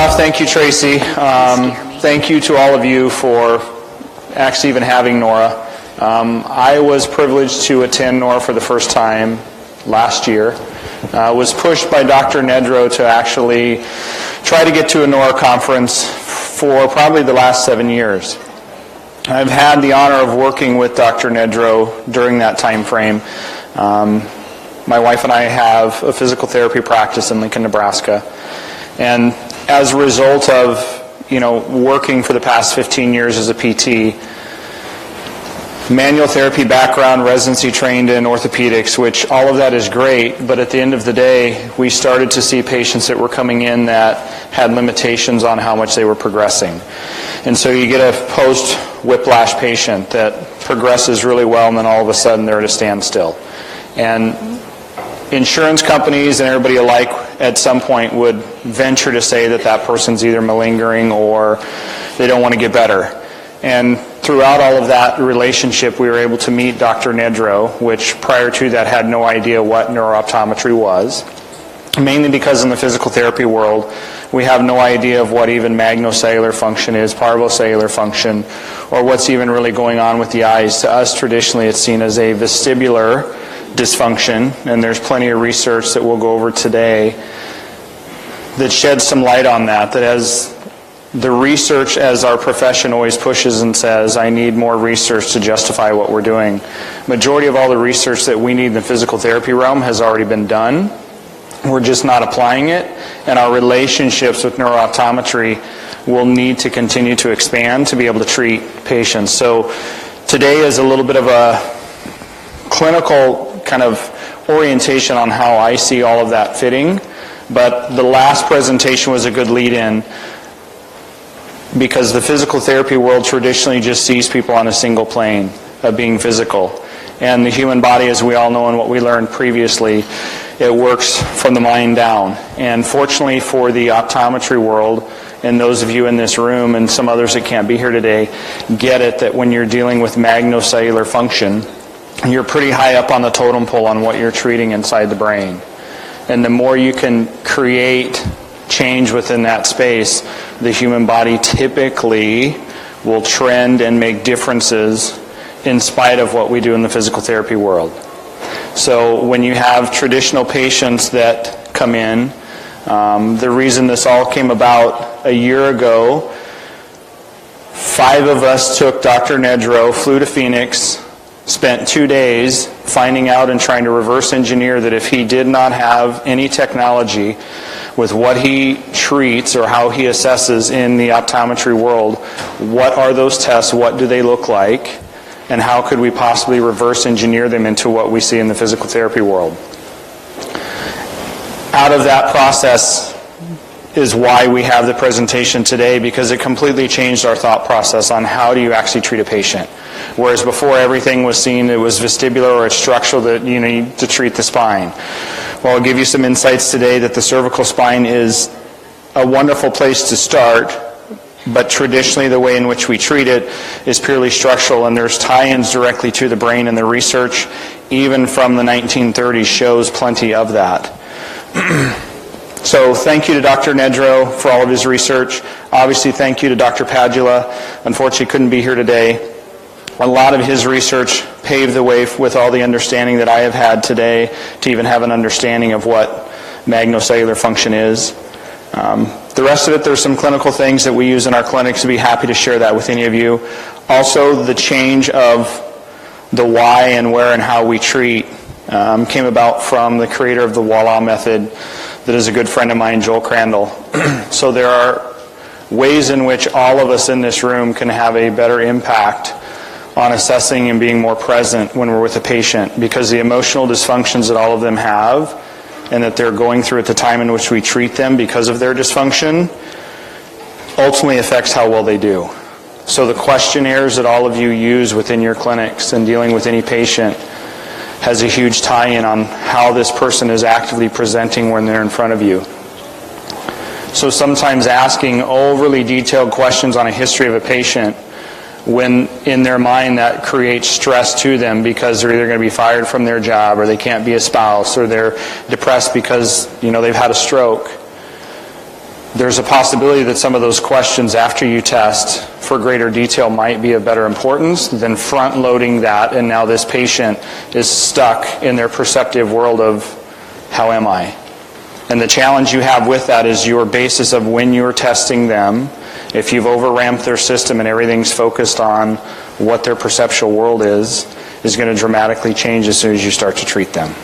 off, thank you, Tracy. Thank you to all of you for actually even having Nora. I was privileged to attend Nora for the first time last year. Was pushed by Dr. Nedro to actually try to get to a Nora conference for probably the last 7 years. I've had the honor of working with Dr. Nedro during that time frame. My wife and I have a physical therapy practice in Lincoln, Nebraska. And as a result of, working for the past 15 years as a PT, manual therapy background, residency trained in orthopedics, which all of that is great, but at the end of the day, we started to see patients that were coming in that had limitations on how much they were progressing. And so you get a post-whiplash patient that progresses really well, and then all of a sudden they're at a standstill. And insurance companies and everybody alike at some point would venture to say that that person's either malingering or they don't want to get better. And throughout all of that relationship, we were able to meet Dr. Nedro, which prior to that had no idea what neuro-optometry was, mainly because in the physical therapy world, we have no idea of what even magnocellular function is, parvocellular function, or what's even really going on with the eyes. To us, traditionally, it's seen as a vestibular dysfunction, and there's plenty of research that we'll go over today that sheds some light on that, as the research, as our profession always pushes and says, I need more research to justify what we're doing. Majority of all the research that we need in the physical therapy realm has already been done. We're just not applying it, and our relationships with neuro-optometry will need to continue to expand to be able to treat patients. So today is a little bit of a clinical kind of orientation on how I see all of that fitting, but the last presentation was a good lead-in because the physical therapy world traditionally just sees people on a single plane of being physical. And the human body, as we all know and what we learned previously, it works from the mind down. And fortunately for the optometry world, and those of you in this room and some others that can't be here today, get it that when you're dealing with magnocellular function, you're pretty high up on the totem pole on what you're treating inside the brain. And the more you can create change within that space, the human body typically will trend and make differences in spite of what we do in the physical therapy world. So when you have traditional patients that come in, the reason this all came about a year ago, 5 of us took Dr. Nedro, flew to Phoenix, spent 2 days finding out and trying to reverse engineer that if he did not have any technology with what he treats or how he assesses in the optometry world, what are those tests, what do they look like, and how could we possibly reverse engineer them into what we see in the physical therapy world. Out of that process is why we have the presentation today, because it completely changed our thought process on how do you actually treat a patient. Whereas before everything was seen, it was vestibular or it's structural that you need to treat the spine. Well, I'll give you some insights today that the cervical spine is a wonderful place to start, but traditionally the way in which we treat it is purely structural, and there's tie-ins directly to the brain, and the research, even from the 1930s, shows plenty of that. So thank you to Dr. Nedro for all of his research. Obviously, thank you to Dr. Padula. Unfortunately, couldn't be here today. A lot of his research paved the way with all the understanding that I have had today to even have an understanding of what magnocellular function is. The rest of it, there's some clinical things that we use in our clinics to be happy to share that with any of you. Also, the change of the why and where and how we treat came about from the creator of the Voila method that is a good friend of mine, Joel Crandall. So there are ways in which all of us in this room can have a better impact on assessing and being more present when we're with a patient, because the emotional dysfunctions that all of them have and that they're going through at the time in which we treat them because of their dysfunction ultimately affects how well they do. So the questionnaires that all of you use within your clinics and dealing with any patient has a huge tie-in on how this person is actively presenting when they're in front of you. So sometimes asking overly detailed questions on a history of a patient, when in their mind that creates stress to them because they're either going to be fired from their job, or they can't be a spouse, or they're depressed because they've had a stroke. there's a possibility that some of those questions after you test for greater detail might be of better importance than front-loading that, and now this patient is stuck in their perceptive world of, how am I? And the challenge you have with that is your basis of when you're testing them. If you've over-ramped their system and everything's focused on what their perceptual world is going to dramatically change as soon as you start to treat them.